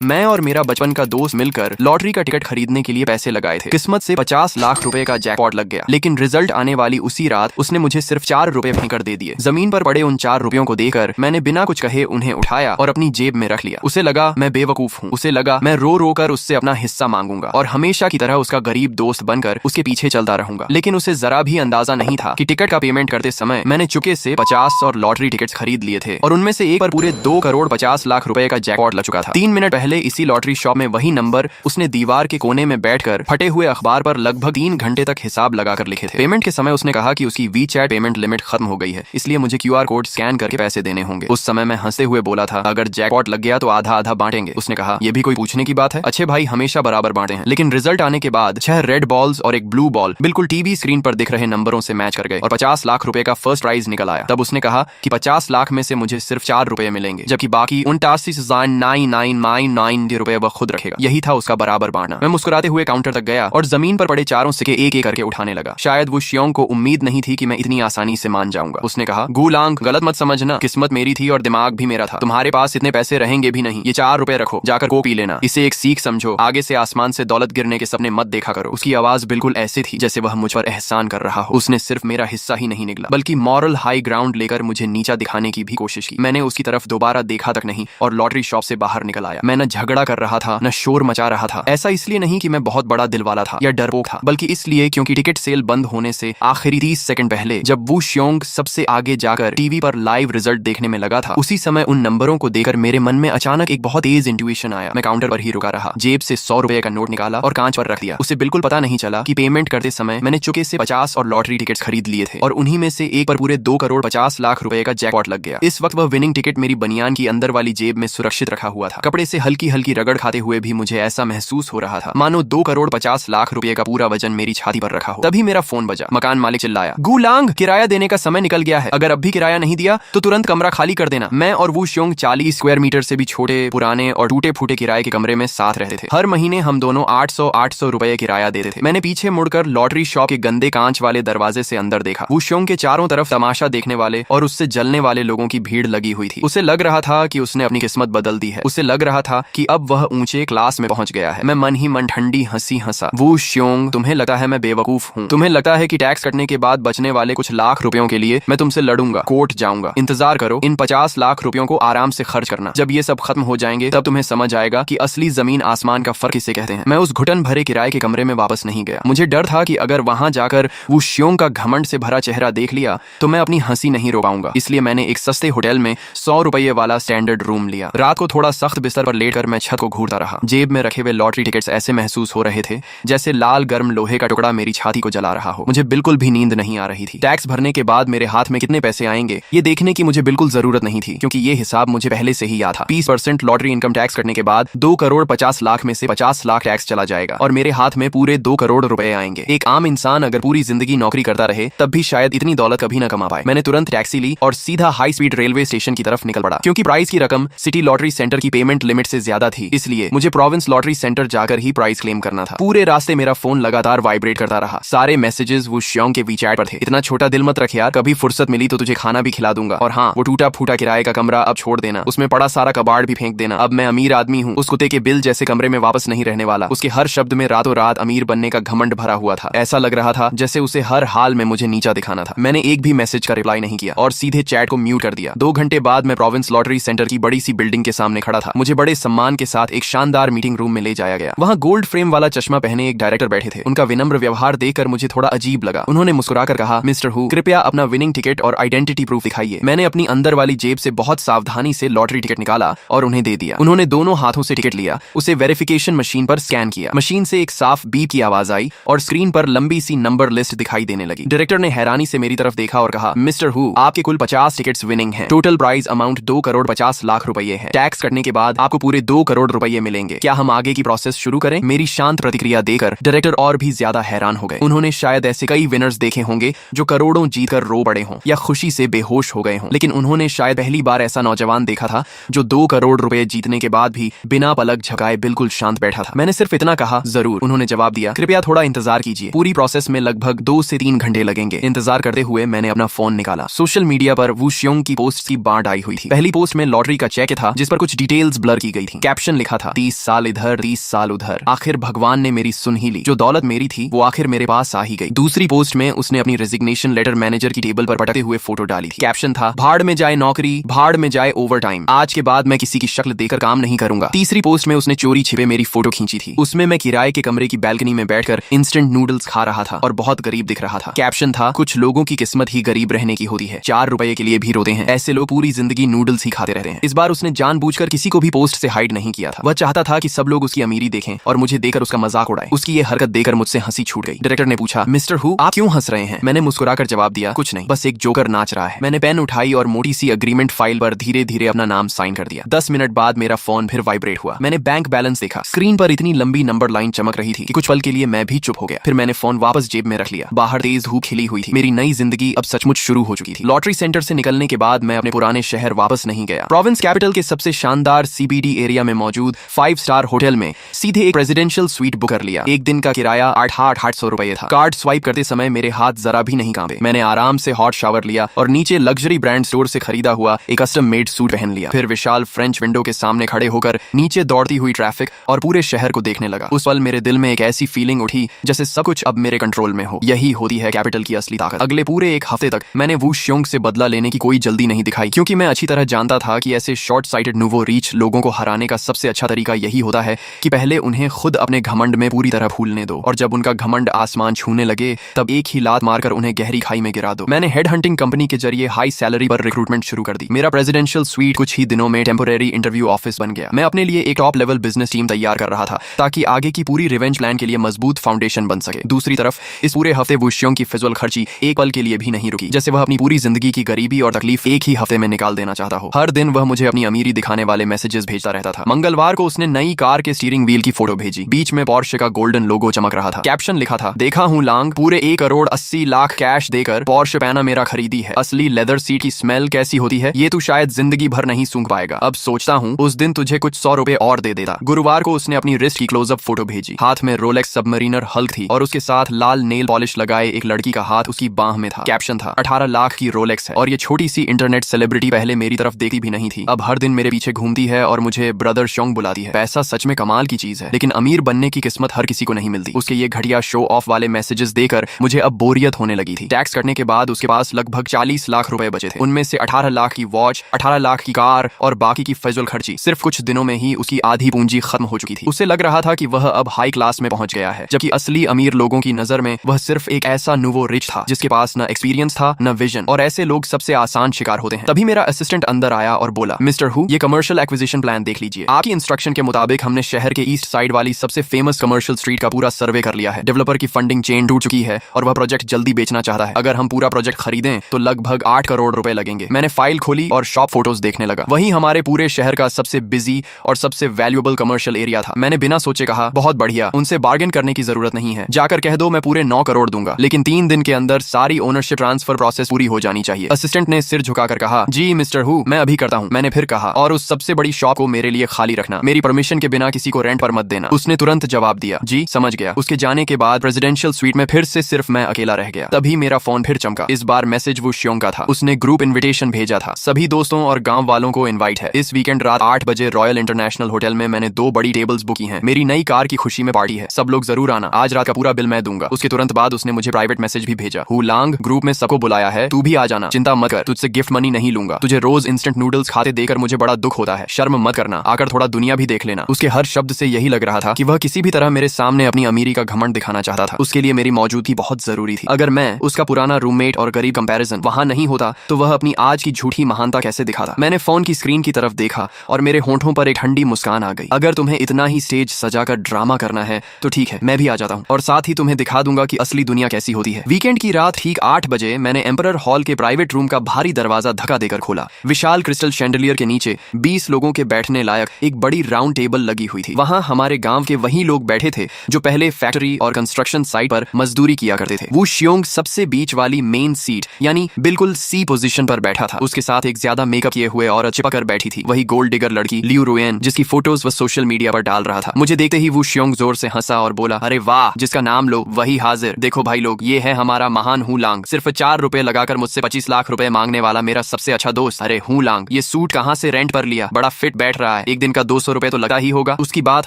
मैं और मेरा बचपन का दोस्त मिलकर लॉटरी का टिकट खरीदने के लिए पैसे लगाए थे। किस्मत से 50 लाख रुपए का जैकपॉट लग गया, लेकिन रिजल्ट आने वाली उसी रात उसने मुझे सिर्फ 4 रुपए फेंकर दे दिए। जमीन पर पड़े उन 4 रुपयों को देखकर मैंने बिना कुछ कहे उन्हें उठाया और अपनी जेब में रख लिया। उसे लगा मैं बेवकूफ हूँ। उसे लगा मैं रो रो कर उससे अपना हिस्सा मांगूंगा और हमेशा की तरह उसका गरीब दोस्त बनकर उसके पीछे चलता रहूंगा। लेकिन उसे जरा भी अंदाजा नहीं था कि टिकट का पेमेंट करते समय मैंने चुके से 50 और लॉटरी टिकट खरीद लिए थे और उनमें से एक पर पूरे 2 करोड़ 50 लाख रुपए का जैकपॉट लग चुका था। 3 मिनट पहले इसी लॉटरी शॉप में वही नंबर उसने दीवार के कोने में बैठकर फटे हुए अखबार पर लगभग 3 घंटे तक हिसाब लगाकर लिखे थे। पेमेंट के समय उसने कहा कि उसकी वीचैट पेमेंट लिमिट खत्म हो गई है, इसलिए मुझे QR कोड स्कैन करके पैसे देने होंगे। उस समय मैं हंसते हुए बोला था, अगर जैकपॉट लग गया तो आधा आधा बांटेंगे। उसने कहा, यह भी कोई पूछने की बात है, अच्छे भाई हमेशा बराबर बांटे हैं। लेकिन रिजल्ट आने के बाद 6 रेड बॉल्स और एक ब्लू बॉल बिल्कुल टीवी स्क्रीन पर दिख रहे नंबरों से मैच कर गए और 50 लाख रुपए का फर्स्ट प्राइज निकल आया। तब उसने कहा कि 50 लाख में से मुझे सिर्फ 4 रुपए मिलेंगे, जबकि बाकी 89,999 रुपए वह खुद रखेगा। यही था उसका बराबर बांटना। मैं मुस्कुराते हुए काउंटर तक गया और जमीन पर पड़े चारों सिक्के एक एक करके उठाने लगा। शायद वो शियोंग को उम्मीद नहीं थी कि मैं इतनी आसानी से मान जाऊंगा। उसने कहा, गुलांग, गलत मत समझना, किस्मत मेरी थी और दिमाग भी मेरा था। तुम्हारे पास इतने पैसे रहेंगे भी नहीं। ये 4 रुपए रखो, जाकर कोक पी लेना। इसे एक सीख समझो, आगे से आसमान से दौलत गिरने के सपने मत देखा करो। उसकी आवाज बिल्कुल ऐसी थी जैसे वह मुझ पर एहसान कर रहा हो। उसने सिर्फ मेरा हिस्सा ही नहीं निकला, बल्कि मॉरल हाई ग्राउंड लेकर मुझे नीचा दिखाने की भी कोशिश की। मैंने उसकी तरफ दोबारा देखा तक नहीं और लॉटरी शॉप से बाहर निकल आया। मैं न झगड़ा कर रहा था न शोर मचा रहा था। ऐसा इसलिए नहीं कि मैं बहुत बड़ा दिल वाला था या डरपोक था, बल्कि इसलिए क्योंकि टिकट सेल बंद होने से आखिरी 30 सेकंड पहले जब वो शियोंग सबसे आगे जाकर टीवी पर लाइव रिजल्ट देखने में लगा था, उसी समय उन नंबरों को देखकर मेरे मन में अचानक एक बहुत तेज इंट्यूशन आया। मैं काउंटर पर ही रुका रहा, जेब से 100 रुपए का नोट निकाला और कांच पर रख दिया। उसे बिल्कुल पता नहीं चला कि पेमेंट करते समय मैंने चुके से 50 और लॉटरी टिकट्स खरीद लिए थे और उन्हीं में से एक पर पूरे 2 करोड़ 50 लाख रुपए का जैकपॉट लग गया। इस वक्त वह विनिंग टिकट मेरी बनियान की अंदर वाली जेब में सुरक्षित रखा हुआ था। कपड़े से हल्की हल्की रगड़ खाते हुए भी मुझे ऐसा महसूस हो रहा था मानो 2 करोड़ 50 लाख रुपए का पूरा वजन मेरी छाती पर रखा हो। तभी मेरा फोन बजा। मकान मालिक चिल्लाया, गुलांग, किराया देने का समय निकल गया है। अगर अब भी किराया नहीं दिया तो तुरंत कमरा खाली कर देना। मैं और वो शियोंग 40 स्क्वायर मीटर से भी छोटे, पुराने और टूटे फूटे किराए के कमरे में साथ रहते थे। हर महीने हम दोनों 800 रुपए किराया देते थे। मैंने पीछे मुड़कर लॉटरी शॉप के गंदे कांच वाले दरवाजे से अंदर देखा। वो शियोंग के चारों तरफ तमाशा देखने वाले और उससे जलने वाले लोगों की भीड़ लगी हुई थी। उसे लग रहा था कि उसने अपनी किस्मत बदल दी है। उसे लग रहा था कि अब वह ऊंचे क्लास में पहुंच गया है। मैं मन ही मन ठंडी हंसी हंसा। वो शियोंग, तुम्हें लगता है मैं बेवकूफ हूँ? तुम्हें लगता है कि टैक्स कटने के बाद बचने वाले कुछ लाख रुपयों के लिए मैं तुमसे लड़ूंगा, कोर्ट जाऊंगा? इंतजार करो, इन 50 लाख रुपयों को आराम से खर्च करना। जब ये सब खत्म हो जाएंगे तब तुम्हें समझ आएगा कि असली जमीन आसमान का फर्क किसे कहते हैं। मैं उस घुटन भरे किराए के कमरे में वापस नहीं गया। मुझे डर था कि अगर वहां जाकर वो शियोंग का घमंड से भरा चेहरा देख लिया तो मैं अपनी हंसी नहीं रो पाऊंगा। इसलिए मैंने एक सस्ते होटल में 100 रुपये वाला स्टैंडर्ड रूम लिया। रात को थोड़ा सख्त बिस्तर पर लेटकर मैं छत को घूरता रहा। जेब में रखे हुए लॉटरी टिकट्स ऐसे महसूस हो रहे थे जैसे लाल गर्म लोहे का टुकड़ा मेरी छाती को जला रहा हो। मुझे बिल्कुल भी नींद नहीं आ रही थी। टैक्स भरने के बाद मेरे हाथ में कितने पैसे आएंगे ये देखने की मुझे बिल्कुल जरूरत नहीं थी, क्योंकि ये हिसाब मुझे पहले से ही याद था। 20% लॉटरी इनकम टैक्स करने के बाद 2 करोड़ 50 लाख में से 50 लाख टैक्स चला जाएगा और मेरे हाथ में पूरे 2 करोड़ रुपए आएंगे। एक आम इंसान अगर पूरी जिंदगी नौकरी करता रहे तब भी शायद इतनी दौलत कभी न कमा पाए। मैंने तुरंत टैक्सी ली और सीधा हाई स्पीड रेलवे स्टेशन की तरफ निकल पड़ा। क्योंकि प्राइस की रकम सिटी लॉटरी सेंटर की पेमेंट लिमिट से ज्यादा थी, इसलिए मुझे प्रोविंस लॉटरी सेंटर जाकर ही प्राइस क्लेम करना था। पूरे रास्ते मेरा फोन लगातार वाइब्रेट करता रहा। सारे मैसेजेस वो शियोंग के वीचैट पर थे। इतना छोटा दिल मत रख यार, कभी फुर्सत मिली तो तुझे खाना भी खिला दूंगा। और हाँ, वो टूटा फूटा किराए का कमरा अब छोड़ देना, उसमें पड़ा सारा कबाड़ भी फेंक देना। अब मैं अमीर आदमी हूँ, उस कुत्ते के बिल जैसे कमरे में वापस नहीं रहने वाला। उसके हर शब्द में रातों रात अमीर बनने का घमंड भरा हुआ था। ऐसा लग रहा था जैसे उसे हर हाल में मुझे नीचा दिखाना था। मैंने एक भी मैसेज का रिप्लाई नहीं किया और सीधे चैट को म्यूट कर दिया। 2 घंटे बाद मैं प्रोविंस लॉटरी सेंटर की बड़ी सी बिल्डिंग के सामने खड़ा था। मुझे बड़े सम्मान के साथ एक शानदार मीटिंग रूम में ले जाया गया। वहाँ गोल्ड फ्रेम वाला चश्मा पहने एक डायरेक्टर बैठे थे। उनका विनम्र व्यवहार देखकर मुझे थोड़ा अजीब लगा। उन्होंने मुस्कुराकर कहा, मिस्टर हु, कृपया अपना विनिंग टिकट और आइडेंटिटी प्रूफ दिखाइए। मैंने अपनी अंदर वाली जेब से बहुत सावधानी से लॉटरी टिकट निकाला और उन्हें दे दिया। उन्होंने दोनों हाथों से टिकट लिया, उसे वेरिफिकेशन मशीन पर स्कैन किया। मशीन से एक साफ बीप की आवाज आई और स्क्रीन पर लंबी सी नंबर लिस्ट दिखाई देने लगी। डायरेक्टर ने हैरानी से मेरी तरफ देखा और कहा, मिस्टर हु, आपके कुल 50 टिकट्स विनिंग हैं। Total prize amount 2 crore 50 lakh रुपए है। टैक्स कटने के बाद आपको पूरे 2 करोड़ रुपए मिलेंगे। क्या हम आगे की प्रोसेस शुरू करें? मेरी शांत प्रतिक्रिया देकर डायरेक्टर और भी ज्यादा हैरान हो गए। उन्होंने शायद ऐसे कई विनर्स देखे होंगे जो करोड़ों जीतकर रो पड़े हों या खुशी से बेहोश हो गए हों, लेकिन उन्होंने शायद पहली बार ऐसा नौजवान देखा था जो 2 करोड़ रुपए जीतने के बाद भी बिना पलक झपकाए बिल्कुल शांत बैठा था। मैंने सिर्फ इतना कहा, जरूर। उन्होंने जवाब दिया, कृपया थोड़ा इंतजार कीजिए, पूरी प्रोसेस में लगभग 2 से 3 घंटे लगेंगे। इंतजार करते हुए मैंने अपना फोन निकाला। सोशल मीडिया पर वो शियोंग की पोस्ट की बाढ़ आई हुई थी। पहली पोस्ट में लॉटरी का चेक था जिस पर कुछ डिटेल्स ब्लर की गई थी। कैप्शन लिखा था 30 साल इधर 30 साल उधर, आखिर भगवान ने मेरी सुन ही ली, जो दौलत मेरी थी वो आखिर मेरे पास आ ही गई। दूसरी पोस्ट में उसने अपनी रेजिग्नेशन लेटर मैनेजर की टेबल पर पटकते हुए फोटो डाली थी। कैप्शन था भाड़ में जाए नौकरी, भाड़ में जाए ओवरटाइम, आज के बाद मैं किसी की शक्ल देकर काम नहीं करूंगा। तीसरी पोस्ट में उसने चोरी छिपे मेरी फोटो खींची थी, उसमें मैं किराए के कमरे की बैल्कनी में बैठकर इंस्टेंट नूडल्स खा रहा था और बहुत गरीब दिख रहा था। कैप्शन था कुछ लोगों की किस्मत ही गरीब रहने की होती है, 4 रुपए के लिए भी रोते हैं, ऐसे लोग पूरी जिंदगी नूडल्स ही खाते रहते हैं। इस बार उसने जानबूझकर किसी को भी पोस्ट से हाइड नहीं किया था, वह चाहता था कि सब लोग उसकी अमीरी देखें और मुझे देकर उसका मजाक उड़ाए। उसकी ये हरकत देकर मुझसे हंसी छूट गई। डायरेक्टर ने पूछा मिस्टर हु आप क्यों हंस रहे हैं? मैंने मुस्कुराकर जवाब दिया कुछ नहीं, बस एक जोकर नाच रहा है। मैंने पेन उठाई और मोटी सी अग्रीमेंट फाइल पर धीरे धीरे अपना नाम साइन कर दिया। 10 मिनट बाद मेरा फोन फिर वाइब्रेट हुआ। मैंने बैंक बैलेंस देखा, स्क्रीन पर इतनी लंबी नंबर लाइन चमक रही थी कि कुछ पल के लिए मैं भी चुप हो गया। फिर मैंने फोन वापस जेब में रख लिया। बाहर तेज धूप खिली हुई थी, मेरी नई जिंदगी अब सचमुच शुरू हो चुकी थी। लॉटरी सेंटर से निकलने के बाद मैं अपने पुराने शहर वापस नहीं गया। प्रोविंस कैपिटल के सबसे शानदार सीबीडी एरिया में मौजूद 5 स्टार होटल में सीधे एक प्रेसिडेंशियल स्वीट बुक कर लिया। एक दिन का किराया 800 रुपए था। कार्ड स्वाइप करते समय मेरे हाथ जरा भी नहीं कांपे। मैंने आराम से हॉट शावर लिया और नीचे लग्जरी ब्रांड स्टोर से खरीदा हुआ एक कस्टम मेड सूट पहन लिया। फिर विशाल फ्रेंच विंडो के सामने खड़े होकर नीचे दौड़ती हुई ट्रैफिक और पूरे शहर को देखने लगा। उस पल मेरे दिल में एक ऐसी फीलिंग उठी जैसे सब कुछ अब मेरे कंट्रोल में हो। यही होती है कैपिटल की असली ताकत। अगले पूरे एक हफ्ते तक मैंने वू श्योंग से बदला लेने की कोई जल्दी नहीं दिखाई, क्योंकि मैं अच्छी तरह जानता था कि ऐसे शॉर्ट साइटेड नूवो रीच लोगों को हराने का सबसे अच्छा तरीका यही होता है कि पहले उन्हें खुद अपने घमंड में पूरी तरह भूलने दो, और जब उनका घमंड आसमान छूने लगे तब एक ही लात मारकर उन्हें गहरी खाई में गिरा दो। मैंने हेड हंटिंग कंपनी के जरिए हाई सैलरी पर रिक्रूटमेंट शुरू कर दी। मेरा प्रेसिडेंशियल स्वीट कुछ ही दिनों में टेम्पोरेरी इंटरव्यू ऑफिस बन गया। मैं अपने लिए एक टॉप लेवल बिजनेस टीम तैयार कर रहा था ताकि आगे की पूरी रिवेंज प्लान के लिए मजबूत फाउंडेशन बन सके। दूसरी तरफ इस पूरे हफ्ते वू श्योंग की फिजूल खर्ची एक पल के लिए भी नहीं रुकी, जैसे वह अपनी पूरी जिंदगी की गरीबी और तकलीफ एक ही हफ्ते में निकाल देना चाहता हो। हर दिन वह मुझे अपनी अमीरी दिखाने वाले मैसेजेस भेजता रहता था। मंगलवार को उसने नई कार के स्टीयरिंग व्हील की फोटो भेजी, बीच में पोर्शे का गोल्डन लोगो चमक रहा था। कैप्शन लिखा था देखा हूं लांग, पूरे 1 करोड़ 80 लाख कैश देकर पोर्शे पैनामेरा खरीदी है। असली लेदर सीट की स्मेल कैसी होती है ये तू शायद जिंदगी भर नहीं सूंघ पाएगा। अब सोचता हूँ उस दिन तुझे कुछ 100 रुपए और दे देता। गुरुवार को उसने अपनी रिस्ट की क्लोजअप फोटो भेजी, हाथ में रोलेक्स सबमरीनर हल्क थी और उसके साथ लाल नेल पॉलिश लगाए एक लड़की का हाथ उसकी बाह में था। कैप्शन था 18 लाख की रोलेक्स है और ये छोटी सी इंटरनेट सेलिब्रिटी पहले मेरी तरफ देखती भी नहीं थी, अब हर दिन मेरे पीछे घूमती है और मुझे ब्रदर श्योंग बुलाती है। पैसा सच में कमाल की चीज है, लेकिन अमीर बनने की किस्मत हर किसी को नहीं मिलती। उसके ये घटिया शो ऑफ वाले मैसेजेस देकर मुझे अब बोरियत होने लगी थी। टैक्स कटने के बाद उसके पास लगभग 40 लाख रुपए बचे थे। उनमें से 18 लाख की वॉच, 18 लाख की कार और बाकी की फजूल खर्ची। सिर्फ कुछ दिनों में ही उसकी आधी पूंजी खत्म हो चुकी थी। उसे लग रहा था कि वह अब हाई क्लास में पहुंच गया है, जबकि असली अमीर लोगों की नजर में वह सिर्फ एक ऐसा नूवो रिच था जिसके पास न एक्सपीरियंस था न विजन, और ऐसे लोग सबसे आसान शिकार होते हैं। तभी मेरा असिस्टेंट अंदर आया और बोला मिस्टर हु ये कमर्शियल एक्विजिशन प्लान देख लीजिए। आपकी इंस्ट्रक्शन के मुताबिक हमने शहर के ईस्ट साइड वाली सबसे फेमस कमर्शियल स्ट्रीट का पूरा सर्वे कर लिया है। डेवलपर की फंडिंग चेन टूट चुकी है और वह प्रोजेक्ट जल्दी बेचना चाहता है। अगर हम पूरा प्रोजेक्ट खरीदें तो लगभग 8 करोड़ रुपए लगेंगे। मैंने फाइल खोली और शॉप फोटोज देखने लगा। वही हमारे पूरे शहर का सबसे बिजी और सबसे वैल्यूएबल कमर्शियल एरिया था। मैंने बिना सोचे कहा बहुत बढ़िया, उनसे बार्गेन करने की जरूरत नहीं है, जाकर कह दो मैं पूरे 9 करोड़ दूंगा, लेकिन 3 दिन के अंदर सारी ओनरशिप ट्रांसफर प्रोसेस पूरी हो जानी चाहिए। असिस्टेंट ने सिर झुकाकर कहा जी मिस्टर हु मैं अभी करता हूँ। मैंने फिर कहा और उस सबसे बड़ी शॉप को मेरे लिए खाली रखना, मेरी परमिशन के बिना किसी को रेंट पर मत देना। उसने तुरंत जवाब दिया जी समझ गया। उसके जाने के बाद प्रेसिडेंशियल स्वीट में फिर से सिर्फ मैं अकेला रह गया। तभी मेरा फोन फिर चमका। इस बार मैसेज वू श्योंग का था। उसने ग्रुप इन्विटेशन भेजा था, सभी दोस्तों और गांव वालों को इनवाइट है। इस वीकेंड रात 8 बजे रॉयल इंटरनेशनल होटल में मैंने 2 बड़ी टेबल्स बुक की हैं। मेरी नई कार की खुशी में पार्टी है, सब लोग जरूर आना। आज रात का पूरा बिल मैं दूंगा। उसके तुरंत बाद उसने मुझे प्राइवेट मैसेज भी भेजा, हु लांग ग्रुप में सबको बुलाया है, तू भी आ जाना, चिंता मत कर, तुझसे गिफ्ट मनी नहीं लूंगा। तुझे रोज इंस्टेंट नूडल्स खाते देकर मुझे बड़ा दुख होता है, शर्म मत करना, आकर थोड़ा दुनिया भी देख लेना। उसके हर शब्द से यही लग रहा था कि वह किसी भी तरह मेरे सामने अपनी अमीरी का घमंड दिखाना चाहता था। उसके लिए मेरी मौजूदगी बहुत जरूरी थी। अगर मैं उसका पुराना रूममेट और गरीब कंपैरिजन वहां नहीं होता तो वह अपनी आज की झूठी महानता कैसे दिखाता। मैंने फोन की स्क्रीन की तरफ देखा और मेरे होंठों पर एक ठंडी मुस्कान आ गई। अगर तुम्हें इतना ही स्टेज सजाकर ड्रामा करना है तो ठीक है, मैं भी आ जाता हूँ और साथ ही तुम्हें दिखा दूंगा कि असली दुनिया कैसी होती है। वीकेंड की रात ठीक 8 बजे मैंने एम्परर हॉल के प्राइवेट रूम का भारी दरवाजा धक्का देकर खोला। विशाल क्रिस्टल शैंडलियर के नीचे 20 लोगों के बैठने लायक एक बड़ी राउंड टेबल लगी हुई थी। वहां हमारे गांव के वही लोग बैठे थे जो पहले फैक्ट्री और कंस्ट्रक्शन साइट पर मजदूरी किया करते थे। वू श्योंग सबसे बीच वाली मेन सीट यानी बिल्कुल सी पोजीशन पर बैठा था। उसके साथ एक ज्यादा मेकअप किए हुए औरत चिपक कर बैठी थी, वही गोल्ड डिगर लड़की लियू रुएन जिसकी फोटोज वह सोशल मीडिया पर डाल रहा था। मुझे देखते ही वू श्योंग जोर से हंसा और बोला अरे वाह, जिसका नाम लो वही हाजिर। देखो भाई लोग, ये है हमारा महान हु लांग, सिर्फ 4 रुपए लगाकर मुझसे 25 लाख रुपए मांगने वाला मेरा सबसे अच्छा दोस्त। अरे हु लांग, ये सूट कहाँ से रेंट पर लिया, बड़ा फिट बैठ रहा रहा है, एक दिन का 200 रुपए तो लगा ही होगा। उसकी बात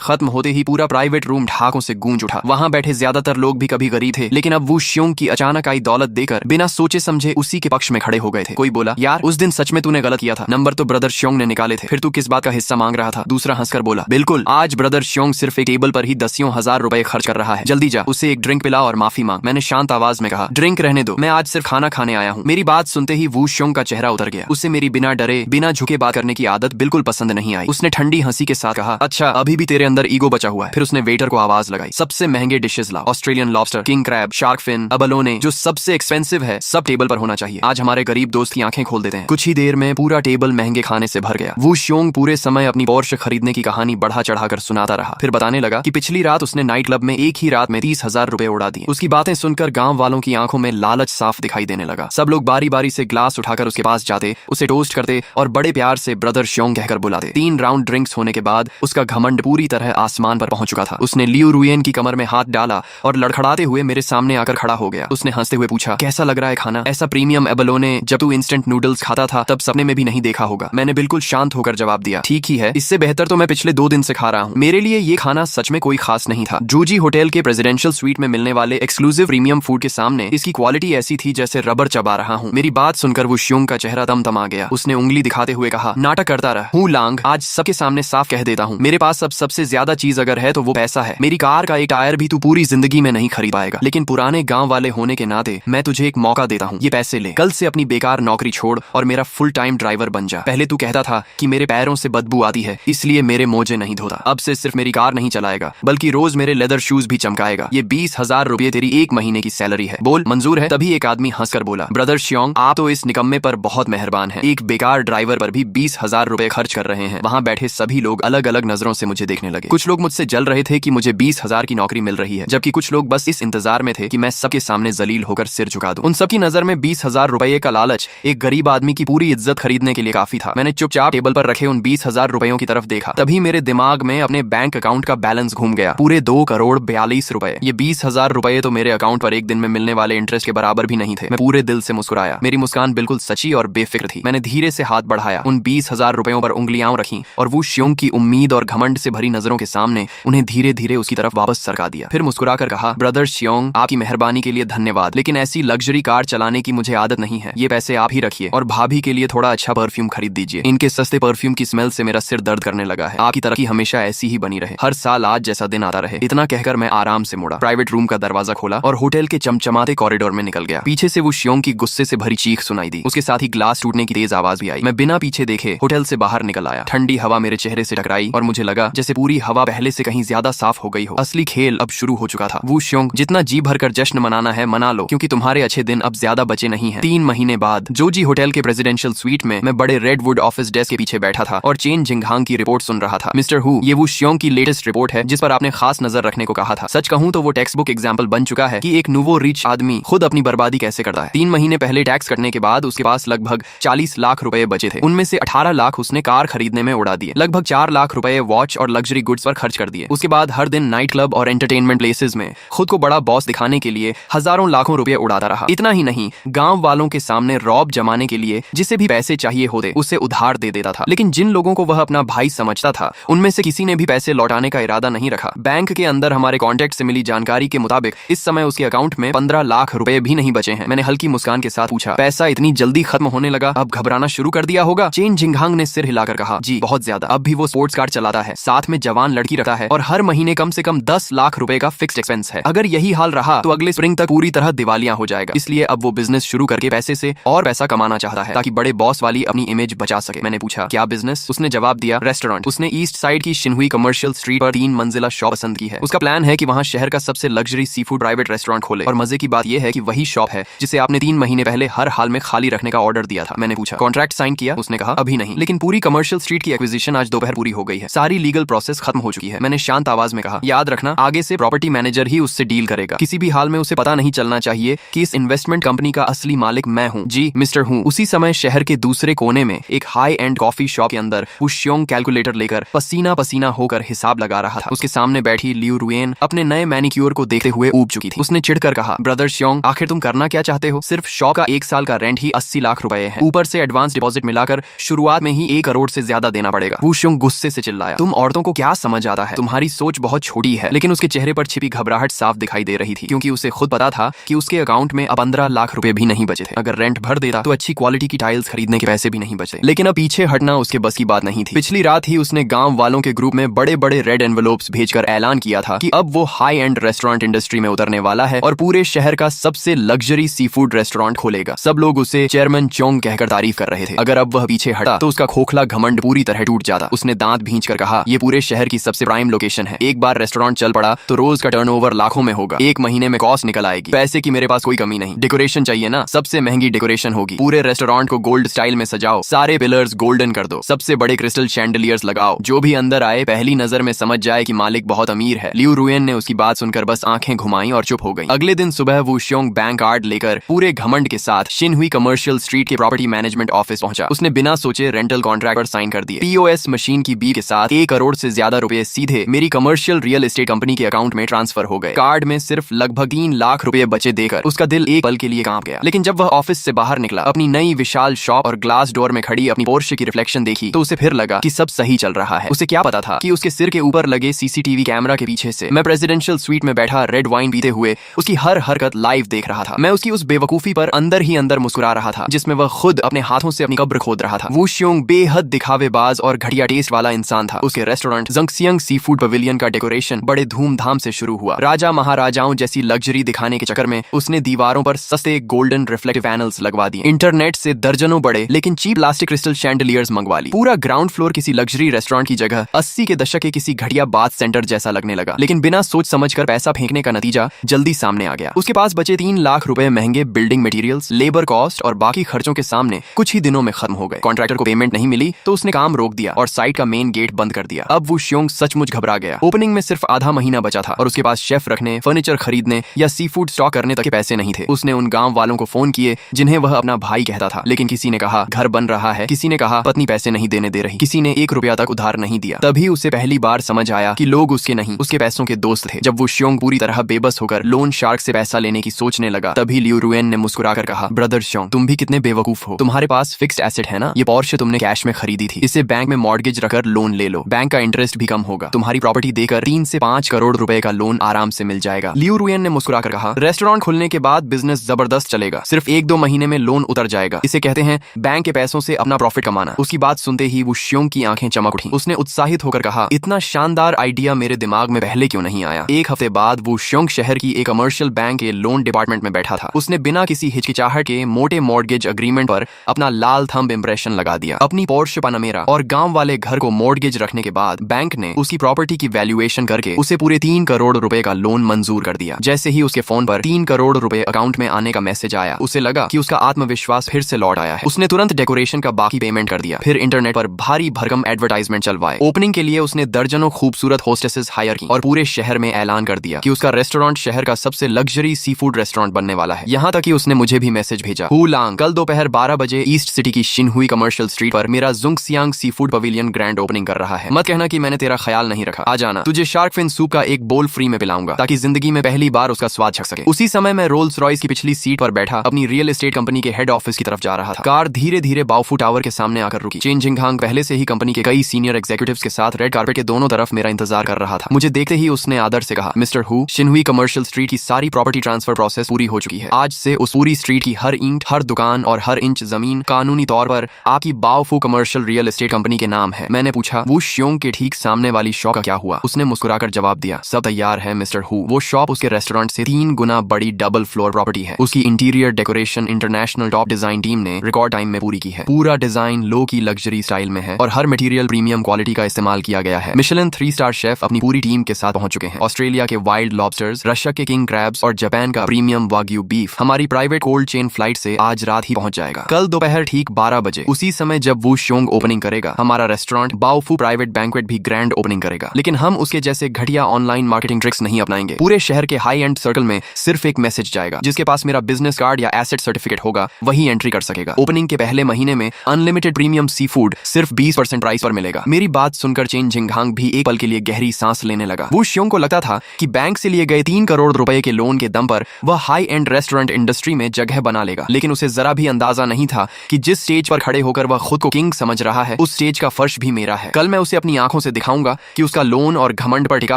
खत्म होते ही पूरा प्राइवेट रूम ढाकों से गूंज उठा। वहां बैठे ज्यादातर लोग भी कभी गरीब थे, लेकिन अब वो श्योंग की अचानक आई दौलत देकर बिना सोचे समझे उसी के पक्ष में खड़े हो गए थे। कोई बोला, यार उस दिन सच में तूने गलत किया था, नंबर तो ब्रदर श्योंग ने निकाले थे, फिर तू किस बात का हिस्सा मांग रहा था? दूसरा हंसकर बोला, बिल्कुल, आज ब्रदर श्योंग सिर्फ एक टेबल पर ही दसियों हजार रुपए खर्च कर रहा है, जल्दी जा उसे एक ड्रिंक पिला और माफी मांग। मैंने शांत आवाज में कहा, ड्रिंक रहने दो, मैं आज सिर्फ खाना खाने आया हूँ। मेरी बात सुनते ही वू श्योंग का चेहरा उतर गया। उसे मेरी बिना डरे बिना झुके बात करने की आदत बिल्कुल पसंद नहीं आई। उसने ठंडी हंसी के साथ कहा, अच्छा अभी भी तेरे अंदर ईगो बचा हुआ है। फिर उसने वेटर को आवाज लगाई, सबसे महंगे डिशेस लाओ, Australian lobster, king crab, shark fin, abalone, जो सबसे एक्सपेंसिव है सब टेबल पर होना चाहिए। आज हमारे गरीब दोस्त की आंखें खोल देते हैं। कुछ ही देर में पूरा टेबल महंगे खाने से भर गया। वू श्योंग पूरे समय अपनी पोर्श खरीदने की कहानी बढ़ा चढ़ाकर सुनाता रहा। फिर बताने लगा कि पिछली रात उसने नाइट क्लब में एक ही रात में 30,000 रुपए उड़ा दिए। उसकी बातें सुनकर गांव वालों की आंखों में लालच साफ दिखाई देने लगा। सब लोग बारी बारी से ग्लास उठाकर उसके पास जाते, उसे टोस्ट करते और बड़े प्यार से ब्रदर श्योंग कहकर बुलाते। 3 राउंड ड्रिंक्स होने के बाद उसका घमंड पूरी तरह आसमान पर पहुंच चुका था। उसने लियू रुयेन की कमर में हाथ डाला और लड़खड़ाते हुए मेरे सामने आकर खड़ा हो गया। उसने हंसते हुए पूछा, कैसा लग रहा है खाना? ऐसा प्रीमियम एबलोने जब तू इंस्टेंट नूडल्स खाता था तब सपने में भी नहीं देखा होगा। मैंने बिल्कुल शांत होकर जवाब दिया, ठीक ही है, इससे बेहतर तो मैं पिछले 2 दिन से खा रहा हूँ। मेरे लिए ये खाना सच में कोई खास नहीं था। जूजी होटल के प्रेसिडेंशियल स्वीट में मिलने वाले एक्सक्लूसिव प्रीमियम फूड के सामने इसकी क्वालिटी ऐसी थी जैसे रबर चबा रहा हूँ। मेरी बात सुनकर वो श्योंग का चेहरा तमतमा गया। उसने उंगली दिखाते हुए कहा, नाटक करता रहा हूँ लांग, आज सबके सामने साफ कह देता हूँ, मेरे पास अब सबसे ज्यादा चीज अगर है तो वो पैसा है। मेरी कार का एक टायर भी तू पूरी जिंदगी में नहीं खरीद पाएगा, लेकिन पुराने गांव वाले होने के नाते मैं तुझे एक मौका देता हूँ। ये पैसे ले, कल से अपनी बेकार नौकरी छोड़ और मेरा फुल टाइम ड्राइवर बन जा। पहले तू कहता था कि मेरे पैरों से बदबू आती है इसलिए मेरे मोजे नहीं धोता। अब से सिर्फ मेरी कार नहीं चलाएगा बल्कि रोज मेरे लेदर शूज भी चमकाएगा। ये 20,000 रुपए तेरी 1 महीने की सैलरी है, बोल मंजूर है? तभी एक आदमी हंसकर बोला, ब्रदर श्योंग आप तो इस निकम्मे पर बहुत मेहरबान हैं। एक बेकार ड्राइवर पर भी 20,000 रुपए खर्च कर रहे हैं। वहाँ बैठे सभी लोग अलग अलग नजरों से मुझे देखने लगे। कुछ लोग मुझसे जल रहे थे कि मुझे 20,000 की नौकरी मिल रही है, जबकि कुछ लोग बस इस इंतजार में थे कि मैं सबके सामने जलील होकर सिर झुका दूं। उन सबकी नजर में 20,000 रुपए का लालच एक गरीब आदमी की पूरी इज्जत खरीदने के लिए काफी था। मैंने चुपचाप टेबल पर रखे उन 20,000 रुपयों की तरफ देखा। तभी मेरे दिमाग में अपने बैंक अकाउंट का बैलेंस घूम गया, पूरे 2 करोड़ 42 रुपए। ये 20,000 रुपए तो मेरे अकाउंट पर एक दिन में मिलने वाले इंटरेस्ट के बराबर भी नहीं थे। मैं पूरे दिल से मुस्कुराया। मेरी मुस्कान बिल्कुल सच्ची और बेफिक्र थी। मैंने धीरे से हाथ बढ़ाया, उन 20,000 रुपयों पर उंगलियां रखी और वो श्योंग की उम्मीद और घमंड से भरी नजरों के सामने उन्हें धीरे धीरे उसकी तरफ वापस सरका दिया। फिर मुस्कुराकर कहा, ब्रदर श्योंग आपकी मेहरबानी के लिए धन्यवाद, लेकिन ऐसी लग्जरी कार चलाने की मुझे आदत नहीं है। ये पैसे आप ही रखिए और भाभी के लिए थोड़ा अच्छा परफ्यूम खरीद दीजिए। इनके सस्ते परफ्यूम की स्मेल से मेरा सिर दर्द करने लगा है। आपकी तरक्की हमेशा ऐसी ही बनी रहे, हर साल आज जैसा दिन आता रहे। इतना कहकर मैं आराम से मुड़ा, प्राइवेट रूम का दरवाजा खोला और होटल के चमचमाते कॉरिडोर में निकल गया। पीछे से वो श्योंग की गुस्से से भरी चीख सुनाई दी। उसके साथ ही ग्लास टूटने की तेज आवाज भी आई। मैं बिना पीछे देखे होटल से बाहर निकल आया। ठंडी हवा मेरे चेहरे से टकराई और मुझे लगा जैसे पूरी हवा पहले से कहीं ज्यादा साफ हो गई हो। असली खेल अब शुरू हो चुका था। वो श्योंग, जितना जी भरकर जश्न मनाना है मना लो, क्योंकि तुम्हारे अच्छे दिन अब ज्यादा बचे नहीं हैं। 3 महीने बाद जोजी होटल के प्रेसिडेंशियल स्वीट में मैं बड़े रेडवुड ऑफिस डेस्क के पीछे बैठा था और चेन जिंगहांग की रिपोर्ट सुन रहा था। मिस्टर हु, ये वो श्योंग की लेटेस्ट रिपोर्ट है जिस पर आपने खास नजर रखने को कहा था। सच कहूं तो वो टेक्स्ट बुक एग्जाम्पल बन चुका है कि एक नूवो रिच आदमी खुद अपनी बर्बादी कैसे करता है। 3 महीने पहले टैक्स कटने के बाद उसके पास लगभग 40 लाख रुपए बचे थे। उनमें से 18 लाख उसने कार खरीदने में उड़ा दिए। लगभग 4 लाख रुपए वॉच और लग्जरी गुड्स पर खर्च कर दिए। उसके बाद हर दिन नाइट क्लब और एंटरटेनमेंट प्लेसेस में खुद को बड़ा बॉस दिखाने के लिए हजारों लाखों रुपए उड़ाता रहा। इतना ही नहीं, गांव वालों के सामने रौब जमाने के लिए जिसे भी पैसे चाहिए होते उसे उधार दे देता था। लेकिन जिन लोगों को वह अपना भाई समझता था उनमें से किसी ने भी पैसे लौटाने का इरादा नहीं रखा। बैंक के अंदर हमारे कॉन्टेक्ट से मिली जानकारी के मुताबिक इस समय उसके अकाउंट में 15 लाख रुपए भी नहीं बचे हैं। मैंने हल्की मुस्कान के साथ पूछा, पैसा इतनी जल्दी खत्म होने लगा, अब घबराना शुरू कर दिया होगा? चेन जिंगहांग ने सिर हिलाकर कहा, जी बहुत ज्यादा। अब भी वो स्पोर्ट्स कार चलाता है, साथ में जवान लड़की रखता है और हर महीने कम से कम 10 लाख रुपए का फिक्स्ड एक्सपेंस है। अगर यही हाल रहा तो अगले स्प्रिंग तक पूरी तरह दिवालिया हो जाएगा। इसलिए अब वो बिजनेस शुरू करके पैसे से और पैसा कमाना चाहता है ताकि बड़े बॉस वाली अपनी इमेज बचा सके। मैंने पूछा, क्या बिजनेस? उसने जवाब दिया, रेस्टोरेंट। उसने ईस्ट साइड की शिनहुई कमर्शियल स्ट्रीट पर 3 मंजिला शॉप पसंद की है। उसका प्लान है कि वहाँ शहर का सबसे luxury sea food private restaurant खोले। और मजे की बात यह है कि वही शॉप है जिसे आपने 3 महीने पहले हर हाल में खाली रखने का ऑर्डर दिया था। मैंने पूछा, कॉन्ट्रैक्ट साइन किया? उसने कहा, अभी नहीं, लेकिन पूरी कमर्शियल स्ट्रीट की एक्विजिशन आज दोपहर पूरी हो गई है। सारी लीगल प्रोसेस खत्म हो चुकी है। मैंने शांत आवाज में कहा, याद रखना आगे से प्रॉपर्टी मैनेजर ही उससे डील करेगा। किसी भी हाल में उसे पता नहीं चलना चाहिए कि इस इन्वेस्टमेंट कंपनी का असली मालिक मैं हूँ। जी मिस्टर हूँ। उसी समय शहर के दूसरे कोने में एक हाई एंड कॉफी शॉप के अंदर वो श्योंग कैलकुलेटर लेकर पसीना पसीना होकर हिसाब लगा रहा था। उसके सामने बैठी लियू रुयेन अपने नए मैनिक्योर को देखते हुए ऊब चुकी थी। उसने चिढ़कर कहा, ब्रदर श्योंग आखिर तुम करना क्या चाहते हो? सिर्फ शॉप का 1 साल का रेंट ही 80 लाख रुपए है। ऊपर से एडवांस डिपॉजिट मिलाकर शुरुआत में ही 1 करोड़ से ज्यादा देना पड़ेगा। पड़ेगा। वू श्योंग गुस्से से चिल्लाया, तुम औरतों को क्या समझ आता है, तुम्हारी सोच बहुत छोटी है। लेकिन उसके चेहरे पर छिपी घबराहट साफ दिखाई दे रही थी, क्योंकि उसे खुद पता था कि उसके अकाउंट में अब 15 लाख रुपए भी नहीं बचे थे। अगर रेंट भर देता तो अच्छी क्वालिटी की टाइल्स खरीदने के पैसे भी नहीं बचे। लेकिन अब पीछे हटना उसके बस की बात नहीं थी। पिछली रात ही उसने गांव वालों के ग्रुप में बड़े बड़े रेड एनवेलोप्स भेजकर ऐलान किया था कि अब वो हाई एंड रेस्टोरेंट इंडस्ट्री में उतरने वाला है और पूरे शहर का सबसे लग्जरी सी फूड रेस्टोरेंट खोलेगा। सब लोग उसे चेयरमैन चोंग कहकर तारीफ कर रहे थे। अगर अब वह पीछे हटा तो उसका खोखला घमंड पूरी तरह टूट जाता। उसने दांत भींचकर कहा, ये पूरे शहर की सबसे प्राइम लोकेशन है। एक बार रेस्टोरेंट चल पड़ा तो रोज का टर्नओवर लाखों में होगा। एक महीने में कॉस्ट निकल आएगी। पैसे की मेरे पास कोई कमी नहीं। डेकोरेशन चाहिए ना, सबसे महंगी डेकोरेशन होगी। पूरे रेस्टोरेंट को गोल्ड स्टाइल में सजाओ, सारे पिलर्स गोल्डन कर दो, सबसे बड़े क्रिस्टल शैंडलियर्स लगाओ। जो भी अंदर आए पहली नजर में समझ जाए कि मालिक बहुत अमीर है। लियू रुएन ने उसकी बात सुनकर बस आंखें घुमाई और चुप हो गई। अगले दिन सुबह वू श्योंग बैंक कार्ड लेकर पूरे घमंड के साथ शिनहुई कमर्शियल स्ट्रीट के प्रॉपर्टी मैनेजमेंट ऑफिस पहुंचा। उसने बिना सोचे रेंटल कॉन्ट्रैक्ट पर साइन कर दिए। पीओएस मशीन की बी के साथ 1 करोड़ से ज्यादा रुपए सीधे मेरी कमर्शियल रियल एस्टेट कंपनी के अकाउंट में ट्रांसफर हो गए। कार्ड में सिर्फ लगभग 3 लाख रुपए बचे देकर उसका दिल एक पल के लिए कांप गया। लेकिन जब वह ऑफिस से बाहर निकला, अपनी नई विशाल शॉप और ग्लास डोर में खड़ी अपनी पोर्शे की रिफ्लेक्शन देखी तो उसे फिर लगा कि सब सही चल रहा है। उसे क्या पता था कि उसके सिर के ऊपर लगे सीसीटीवी कैमरा के पीछे से मैं प्रेसिडेंशियल स्वीट में बैठा रेड वाइन पीते हुए उसकी हर हरकत लाइव देख रहा था। मैं उसकी उस बेवकूफी पर अंदर ही अंदर मुस्कुरा रहा था जिसमें वह खुद अपने हाथों से अपनी कब्र खोद रहा था। वू श्योंग बेहद दिखावेबाज और घटिया टेस्ट वाला इंसान था। उसके रेस्टोरेंट जंगसियांग सी फूड पवेलियन का डेकोरेशन बड़े धूमधाम से शुरू हुआ। राजा महाराजाओं जैसी लग्जरी दिखाने के चक्कर में उसने दीवारों पर सस्ते गोल्डन रिफ्लेक्टिव पैनल्स लगवा दिए। इंटरनेट से दर्जनों बड़े लेकिन चीप प्लास्टिक क्रिस्टल शैंडलियर्स मंगवा ली। पूरा ग्राउंड फ्लोर किसी लग्जरी रेस्टोरेंट की जगह 80 के दशक के किसी घटिया बाथ सेंटर जैसा लगने लगा। लेकिन बिना सोच समझकर पैसा फेंकने का नतीजा जल्दी सामने आ गया। उसके पास बचे 3 लाख रुपए महंगे बिल्डिंग मटेरियल्स, लेबर कॉस्ट और बाकी खर्चों के सामने कुछ ही दिनों में खत्म हो गए। कॉन्ट्रैक्टर को पेमेंट नहीं मिली तो उसने काम रोक दिया और साइट का मेन गेट बंद कर दिया। अब वो श्योंग सचमुच घबरा गया। ओपनिंग में सिर्फ आधा महीना बचा था और उसके पास शेफ रखने, फर्नीचर खरीदने या सी फूड स्टॉक करने तक के पैसे नहीं थे। उसने उन गांव वालों को फोन किए जिन्हें वह अपना भाई कहता था, लेकिन किसी ने कहा घर बन रहा है, किसी ने कहा पत्नी पैसे नहीं देने दे रही, किसी ने 1 रुपया तक उधार नहीं दिया। तभी उसे पहली बार समझ आया कि लोग उसके नहीं उसके पैसों के दोस्त थे। जब वो श्योंग पूरी तरह बेबस होकर लोन शार्क से पैसा लेने की सोचने लगा, तभी लियू रुएन ने मुस्कुराकर कहा, ब्रदर श्योंग, तुम भी कितने बेवकूफ हो। तुम्हारे पास फिक्स्ड एसेट है ना, ये पोर्शे तुमने कैश में खरीदी थी, इसे बैंक में मॉर्गेज रखकर लोन ले लो, बैंक का इंटरेस्ट भी कम होगा, तुम्हारी प्रॉपर्टी देकर 3 से 5 करोड़ रुपए का लोन आराम से मिल जाएगा। लियू रुएन ने मुस्कुराकर कहा, रेस्टोरेंट खुलने के बाद बिजनेस जबरदस्त चलेगा, सिर्फ 1-2 महीने में लोन उतर जाएगा, इसे कहते हैं बैंक के पैसों से अपना प्रॉफिट कमाना। उसकी बात सुनते ही वो श्योंग की आंखें चमक उठी। उसने उत्साहित होकर कहा, इतना शानदार आइडिया मेरे दिमाग में पहले क्यों नहीं आया। 1 हफ्ते बाद वो श्योंग शहर की एक कमर्शियल बैंक के लोन डिपार्टमेंट में बैठा था। उसने बिना किसी हिचकिचाहट के मोटे मॉर्गेज अग्रीमेंट पर अपना लाल थंब इंप्रेशन लगा दिया। अपनी पोर्शे पनामेरा और गांव वाले घर को मॉर्गेज रखने के बाद बैंक ने उसकी प्रॉपर्टी की वैल्यूएशन करके उसे पूरे 3 करोड़ रुपए का लोन मंजूर कर दिया। जैसे ही उसके फोन पर 3 करोड़ रुपए अकाउंट में आने का मैसेज आया, उसे लगा कि उसका आत्मविश्वास फिर से लौट आया है। उसने तुरंत डेकोरेशन का बाकी पेमेंट कर दिया, फिर इंटरनेट पर भारी भरकम एडवर्टाइजमेंट चलवाए। ओपनिंग के लिए उसने दर्जनों खूबसूरत होस्टेसेस हायर की और पूरे शहर में ऐलान कर दिया कि उसका रेस्टोरेंट शहर का सबसे लग्जरी सी फूड रेस्टोरेंट बनने वाला है। यहाँ तक कि उसने मुझे भी मैसेज भेजा, हू लांग, कल दोपहर 12 बजे ईस्ट सिटी की शिनहुई कमर्शियल स्ट्रीट पर मेरा जुंगसियांग sea food pavilion grand opening कर रहा है। मत कहना कि मैंने तेरा ख्याल नहीं रखा, आ जाना, तुझे शार्क फिन सूप का एक बोल फ्री में पिलाऊंगा ताकि जिंदगी में पहली बार उसका स्वाद चख सके। उसी समय मैं रोल्स रॉयस की पिछली सीट पर बैठा अपनी रियल एस्टेट कंपनी के हेड ऑफिस की तरफ जा रहा था। कार धीरे धीरे बाओफू टावर के सामने आकर रुकी। चेन जिंगहांग पहले से ही कंपनी के कई सीनियर एग्जीक्यूटिव्स के साथ रेड कार्पेट के दोनों तरफ मेरा इंतजार कर रहा था। मुझे देखते ही उसने आदर से कहा, मिस्टर हु, शिनहुई कमर्शियल स्ट्रीट की सारी प्रॉपर्टी ट्रांसफर प्रोसेस पूरी हो चुकी है। आज से उस पूरी स्ट्रीट की हर ईंट, हर दुकान और हर इंच जमीन कानूनी तौर पर आपकी बाओफू कमर्शियल रियल एस्टेट कंपनी के नाम है। मैंने पूछा, वो श्योंग के ठीक सामने वाली शॉप का क्या हुआ? उसने मुस्कुराकर जवाब दिया, सब तैयार है मिस्टर हु। वो शॉप उसके रेस्टोरेंट से 3 गुना बड़ी डबल फ्लोर प्रॉपर्टी है। उसकी interior decoration international top design team ने रिकॉर्ड टाइम में पूरी की है। पूरा डिजाइन लो की लग्जरी स्टाइल में है और हर मटेरियल प्रीमियम क्वालिटी का इस्तेमाल किया गया है। मिशेलिन 3 स्टार शेफ अपनी पूरी टीम के साथ पहुंच चुके हैं। ऑस्ट्रेलिया के वाइल्ड लॉबस्टर्स, रशिया के किंग क्रैब्स और जापान का प्रीमियम वाग्यू बीफ हमारी प्राइवेट कोल्ड चेन फ्लाइट से आज रात ही पहुंच जाएगा। कल दोपहर ठीक 12 बजे उसी समय जब वो श्योंग ओपनिंग करेगा, हमारा रेस्टोरेंट बाओफू प्राइवेट बैंक्वेट भी ग्रैंड ओपनिंग करेगा। लेकिन हम उसके जैसे घटिया ऑनलाइन मार्केटिंग ट्रिक्स नहीं अपनाएंगे। पूरे शहर के हाई एंड सर्कल में सिर्फ एक मैसेज जाएगा, जिसके पास मेरा बिजनेस कार्ड या एसेट सर्टिफिकेट होगा वही एंट्री कर सकेगा। ओपनिंग के पहले महीने में अनलिमिटेड प्रीमियम सी फूड सिर्फ 20% प्राइस पर मिलेगा। मेरी बात सुनकर चेन जिंगहांग भी एक पल के लिए गहरी सांस लेने लगा। वो श्योंग को लगता था कि बैंक से लिए गए 3 करोड़ रुपए के लोन के दम पर वह हाई एंड रेस्टोरेंट इंडस्ट्री में जगह बना लेगा। लेकिन उसे जरा भी अंदाजा नहीं था कि जिस स्टेज पर खड़े होकर वह खुद को किंग समझ रहा है, उस स्टेज दहेज का फर्श भी मेरा है। कल मैं उसे अपनी आंखों से दिखाऊंगा कि उसका लोन और घमंड पर टिका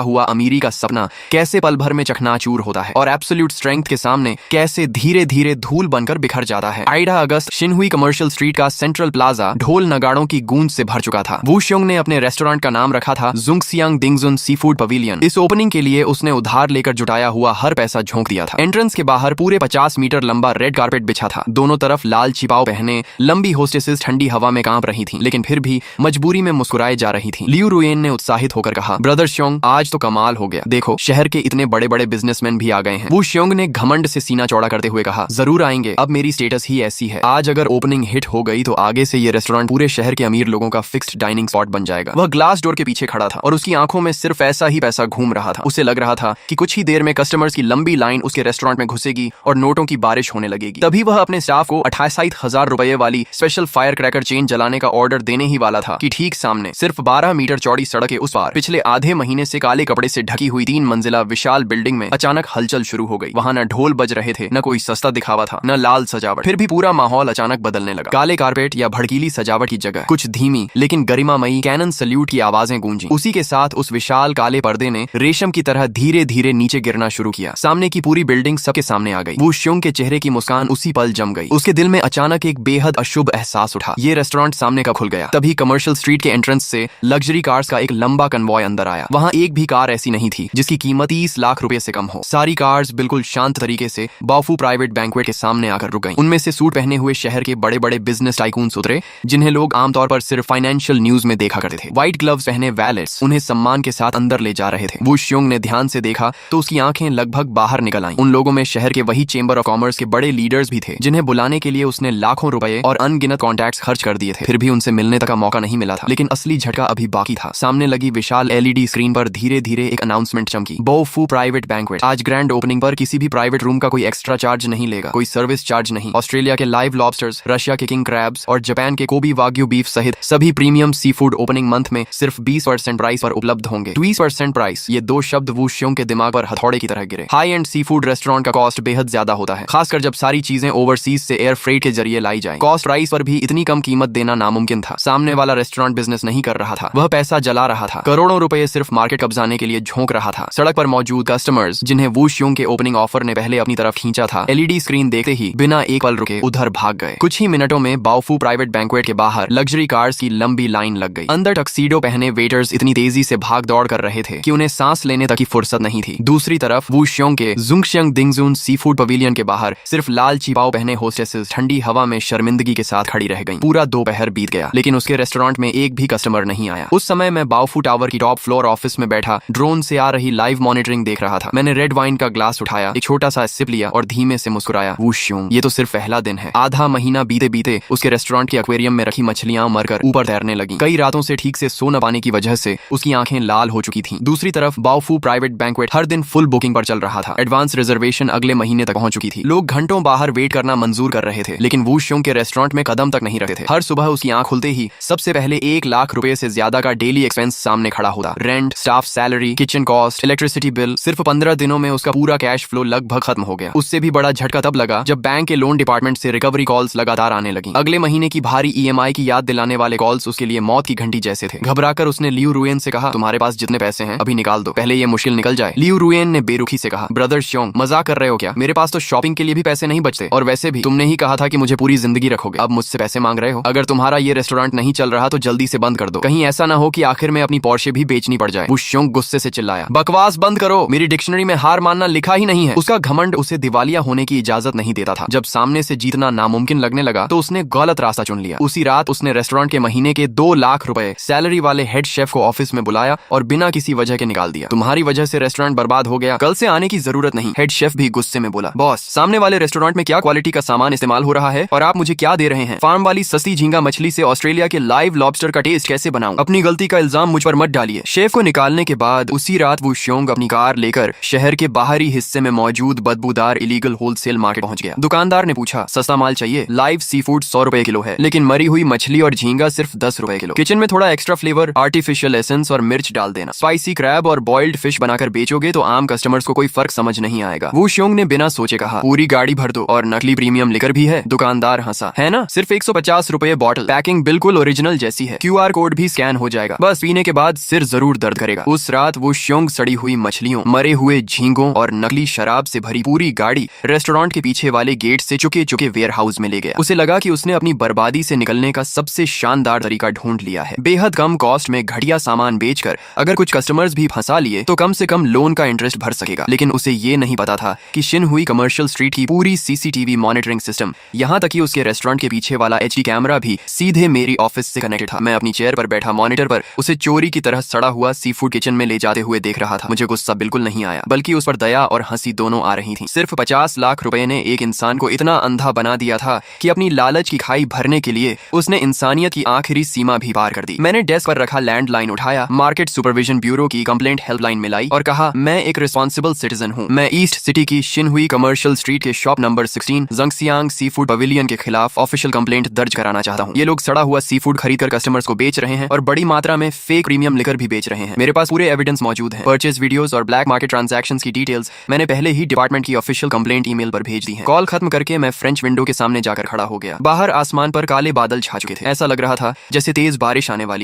हुआ अमीरी का सपना कैसे पल भर में चकनाचूर होता है और एब्सोल्यूट स्ट्रेंथ के सामने कैसे धीरे धीरे धूल बनकर बिखर जाता है। 8 अगस्त शिनहुई कमर्शियल स्ट्रीट का सेंट्रल प्लाजा ढोल नगाड़ों की गूंज से भर चुका था। वू श्योंग ने अपने रेस्टोरेंट का नाम रखा था जुंगसियांग दिंगजुन सी फूड पवेलियन। इस ओपनिंग के लिए उसने उधार लेकर जुटाया हुआ हर पैसा झोंक दिया था। एंट्रेंस के बाहर पूरे 50 मीटर लंबा रेड कारपेट बिछा था। दोनों तरफ लाल छिपाव पहने लंबी होस्टेसेस ठंडी हवा में कांप रही थीं, लेकिन फिर भी मजबूरी में मुस्कुराए जा रही थीं। लियू रुएन ने उत्साहित होकर कहा, ब्रदर श्योंग, आज तो कमाल हो गया। देखो, शहर के इतने बड़े बड़े बिजनेसमैन भी आ गए हैं। वू श्योंग ने घमंड से सीना चौड़ा करते हुए कहा, जरूर आएंगे, अब मेरी स्टेटस ही ऐसी है। आज अगर ओपनिंग हिट हो गई तो आगे से ये रेस्टोरेंट पूरे शहर के अमीर लोगों का फिक्स्ड डाइनिंग स्पॉट बन जाएगा। वह ग्लास डोर के पीछे खड़ा था और उसकी आंखों में सिर्फ ऐसा ही पैसा घूम रहा था। उसे लग रहा था कि कुछ ही देर में कस्टमर्स की लंबी लाइन उसके रेस्टोरेंट में घुसेगी और नोटों की बारिश होने लगेगी। तभी वह अपने स्टाफ को 68,000 रुपए वाली स्पेशल फायर क्रैकर चेन जलाने का ऑर्डर देने ही वाला था कि ठीक सामने सिर्फ 12 मीटर चौड़ी सड़क के उस पार पिछले आधे महीने से काले कपड़े से ढकी हुई 3 मंजिला विशाल बिल्डिंग में अचानक हलचल शुरू हो गई। वहां न ढोल बज रहे थे, न कोई सस्ता दिखावा था, न लाल सजावट। फिर भी पूरा माहौल अचानक बदलने लगा। काले कारपेट या भड़कीली सजावट की जगह कुछ धीमी लेकिन गरिमामयी कैनन सल्यूट की आवाजें गूंजी। उसी के साथ उस विशाल काले पर्दे ने रेशम की तरह धीरे धीरे नीचे गिरना शुरू किया। सामने की पूरी बिल्डिंग सबके सामने आ गई। वू श्योंग के चेहरे की मुस्कान उसी पल जम गई। उसके दिल में अचानक एक बेहद अशुभ एहसास उठा। ये रेस्टोरेंट सामने का खुल गया। तभी कमर्शियल स्ट्रीट के एंट्रेंस से लग्जरी कार्स का एक लंबा कन्वॉय अंदर आया। वहां एक भी कार ऐसी नहीं थी जिसकी कीमत 30 लाख रुपए से कम हो। सारी कार्स बिल्कुल शांत तरीके से बाओफू प्राइवेट बैंक्वेट के सामने आकर रुक गईं। उनमें से सूट पहने हुए शहर के बड़े बड़े बिजनेस टाइकून्स उतरे, जिन्हें लोग आमतौर पर सिर्फ फाइनेंशियल न्यूज में देखा करते थे। व्हाइट ग्लव्स पहने वैलेट्स उन्हें सम्मान के साथ अंदर ले जा रहे थे। वू श्योंग ने ध्यान से देखा तो उसकी आंखें लगभग बाहर निकल आईं। उन लोगों में शहर के वही चेंबर ऑफ कॉमर्स के बड़े लीडर्स भी थे जिन्हें बुलाने के लिए उसने लाखों रुपए और अनगिनत कॉन्टैक्ट्स खर्च कर दिए थे। फिर भी उनसे मिलने तक का मौका नहीं मिला था। लेकिन असली झटका अभी बाकी था। सामने लगी विशाल LED स्क्रीन पर धीरे धीरे एक अनाउंसमेंट चमकी, बाओफू प्राइवेट बैंक्वेट। आज ग्रैंड ओपनिंग पर किसी भी प्राइवेट रूम का कोई एक्स्ट्रा चार्ज नहीं लेगा, कोई सर्विस चार्ज नहीं। ऑस्ट्रेलिया के लाइव लॉबस्टर्स, रशिया के किंग क्रैब्स और जापान के कोबी वाग्यू बीफ सहित सभी premium sea food opening month में सिर्फ 20% प्राइस पर उपलब्ध होंगे। 20% प्राइस, ये 2 शब्द वू श्योंग के दिमाग पर हथौड़े की तरह गिरे। High end seafood restaurant का कॉस्ट बेहद ज्यादा होता है, खासकर जब सारी चीजें ओवरसीज से एयर फ्रेट के जरिए लाई जाए। कॉस्ट प्राइस पर भी इतनी कम कीमत देना नामुमकिन था। सामने वाला रेस्टोरेंट बिजनेस नहीं कर रहा था, वह पैसा जला रहा था। करोड़ों रुपए सिर्फ मार्केट कब्जाने के लिए झोंक रहा था। सड़क पर मौजूद कस्टमर्स, जिन्हें वू श्योंग के ओपनिंग ऑफर ने पहले अपनी तरफ खींचा था, LED स्क्रीन देखते ही बिना एक पल रुके उधर भाग गए। कुछ ही मिनटों में बाओफू प्राइवेट बैंक्वेट के बाहर लग्जरी कार्स की लंबी लाइन लग गई। अंदर टक्सीडो पहने वेटर्स इतनी तेजी से भाग दौड़ कर रहे थे कि उन्हें सांस लेने तक की फुर्सत नहीं थी। दूसरी तरफ वू श्योंग के जुंगसियांग दिंगजुन सी फूड पवेलियन के बाहर सिर्फ लाल छिपाव पहने होस्टेसेस ठंडी हवा में शर्मिंदगी के साथ खड़ी रह गईं। पूरा दोपहर बीत गया लेकिन उसके रेस्टोरेंट में एक भी कस्टमर नहीं आया। उस समय मैं बाओफू टावर की टॉप फ्लोर ऑफिस में बैठा ड्रोन से आ रही लाइव मॉनिटरिंग देख रहा था। मैंने रेड वाइन का ग्लास उठाया, एक छोटा सा सिप लिया और धीमे से मुस्कुराया। वू श्योंग, ये तो सिर्फ पहला दिन है। आधा महीना बीते बीते उसके रेस्टोरेंट के एक्वेरियम में रखी मछलियां मरकर ऊपर तैरने लगी। कई रातों से ठीक से सो न पाने की वजह से उसकी आंखें लाल हो चुकी थीं। दूसरी तरफ बाओफू प्राइवेट बैंक्वेट हर दिन फुल बुकिंग पर चल रहा था। एडवांस रिजर्वेशन अगले महीने तक पहुंच चुकी थी। लोग घंटों बाहर वेट करना मंजूर कर रहे थे, लेकिन वू श्योंग के रेस्टोरेंट में कदम तक नहीं रखते थे। हर सुबह उसकी आंख खुलते ही सबसे पहले 1 लाख रुपए से ज्यादा का डेली एक्सपेंस सामने खड़ा होता। Rent, staff salary, kitchen cost, electricity bill. सिर्फ 15 दिनों में उसका पूरा कैश फ्लो लगभग खत्म हो गया। उससे भी बड़ा झटका तब लगा जब बैंक के लोन डिपार्टमेंट से रिकवरी कॉल्स लगातार आने लगी। अगले महीने की भारी EMI की याद दिलाने वाले कॉल्स उसके लिए मौत की घंटी जैसे थे। घबराकर उसने लियू रुएन से कहा, तुम्हारे पास जितने पैसे हैं अभी निकाल दो, पहले ये मुश्किल निकल जाए। लियू रुएन ने बेरुखी से कहा, ब्रदर श्योंग, मजाक कर रहे हो क्या? मेरे पास तो शॉपिंग के लिए भी पैसे नहीं बचते, और वैसे भी तुमने ही कहा था कि मुझे पूरी जिंदगी रखोगे। अब मुझसे पैसे मांग रहे हो? अगर तुम्हारा ये रेस्टोरेंट नहीं चल रहा तो जल्दी से बंद कर दो, कहीं ऐसा ना हो कि आखिर में अपनी पोर्शे भी बेचनी पड़ जाए। वू श्योंग गुस्से से चिल्लाया, बकवास बंद करो, मेरी डिक्शनरी में हार मानना लिखा ही नहीं है। उसका घमंड उसे दिवालिया होने की इजाजत नहीं देता था। जब सामने से जीतना नामुमकिन लगने लगा तो उसने गलत रास्ता चुन लिया। उसी रात उसने रेस्टोरेंट के महीने के 2 लाख रुपए सैलरी वाले हेड शेफ को ऑफिस में बुलाया और बिना किसी वजह के निकाल दिया। तुम्हारी वजह से रेस्टोरेंट बर्बाद हो गया, कल से आने की जरूरत नहीं। हेड शेफ भी गुस्से में बोला, बॉस, सामने वाले रेस्टोरेंट में क्या क्वालिटी का सामान इस्तेमाल हो रहा है और आप मुझे क्या दे रहे हैं? फार्म वाली सस्ती झींगा मछली से ऑस्ट्रेलिया के लाइव लॉबस्टर का टेस्ट कैसे बनाऊं? अपनी गलती का इल्जाम मुझ पर मत डालिए। शेफ को निकालने के बाद उसी रात वू श्योंग अपनी कार लेकर शहर के बाहरी हिस्से में मौजूद बदबूदार इलीगल होलसेल मार्केट पहुंच गया। दुकानदार ने पूछा, सस्ता माल चाहिए? लाइव सी फूड 100 रुपए किलो है, लेकिन मरी हुई मछली और झींगा सिर्फ 10 रुपए किलो। किचन में थोड़ा एक्स्ट्रा फ्लेवर, आर्टिफिशियल एसेंस और मिर्च डाल देना। स्पाइसी क्रैब और बॉइल्ड फिश बनाकर बेचोगे तो आम कस्टमर्स को कोई फर्क समझ नहीं आएगा। वू श्योंग ने बिना सोचे कहा, पूरी गाड़ी भर दो, और नकली प्रीमियम लिकर भी है। दुकानदार हंसा, है ना? सिर्फ 150 रुपए बॉटल, पैकिंग बिल्कुल ओरिजिनल ओरिजिनल जैसी है। QR कोड भी स्कैन हो जाएगा, बस पीने के बाद सिर जरूर दर्द करेगा। उस रात वो श्योंग सड़ी हुई मछलियों, मरे हुए झींगों और नकली शराब से भरी पूरी गाड़ी रेस्टोरेंट के पीछे वाले गेट से चुके चुके वेयर हाउस में ले गया। उसे लगा कि उसने अपनी बर्बादी से निकलने का सबसे शानदार तरीका ढूंढ लिया है। बेहद कम कॉस्ट में घटिया सामान बेचकर अगर कुछ कस्टमर्स भी फंसा लिए तो कम से कम लोन का इंटरेस्ट भर सकेगा। लेकिन उसे ये नहीं पता था कि शिनहुई कमर्शियल स्ट्रीट की पूरी CCTV मॉनिटरिंग सिस्टम, यहाँ तक कि उसके रेस्टोरेंट के पीछे वाला HD कैमरा भी सीधे मेरी ऑफिस से कनेक्टेड था। मैं अपनी चेयर पर बैठा मॉनिटर पर उसे चोरी की तरह सड़ा हुआ सीफूड किचन में ले जाते हुए देख रहा था। मुझे गुस्सा बिल्कुल नहीं आया, बल्कि उस पर दया और हंसी दोनों आ रही थी। सिर्फ 50 लाख रुपए ने एक इंसान को इतना अंधा बना दिया था कि अपनी लालच की खाई भरने के लिए उसने इंसानियत की आखिरी सीमा भी पार कर दी। मैंने डेस्क पर रखा लैंडलाइन उठाया, मार्केट सुपरविजन ब्यूरो की कंप्लेंट हेल्पलाइन मिलाई और कहा, मैं एक रिस्पॉन्सिबल सिटीजन हूँ। मैं ईस्ट सिटी की शिनहुई कमर्शियल स्ट्रीट के shop number 16 जंगसियांग sea food pavilion के खिलाफ ऑफिशियल कंप्लेंट दर्ज कराना चाहता हूँ। ये लोग सड़ा हुआ सी फूड खरीदकर कस्टमर्स को बेच रहे हैं और बड़ी मात्रा में फेक प्रीमियम लिकर भी बेच रहे हैं। मेरे पास पूरे एविडेंस मौजूद हैं, परचेज वीडियोस और ब्लैक मार्केट ट्रांजैक्शंस की डिटेल्स मैंने पहले ही डिपार्टमेंट की ऑफिशियल कंप्लेंट ईमेल पर भेज दी है। कॉल खत्म करके मैं फ्रेंच विंडो के सामने जाकर खड़ा हो गया। बाहर आसमान पर काले बादल छा चुके थे। ऐसा लग रहा था जैसे तेज बारिश आने वाली।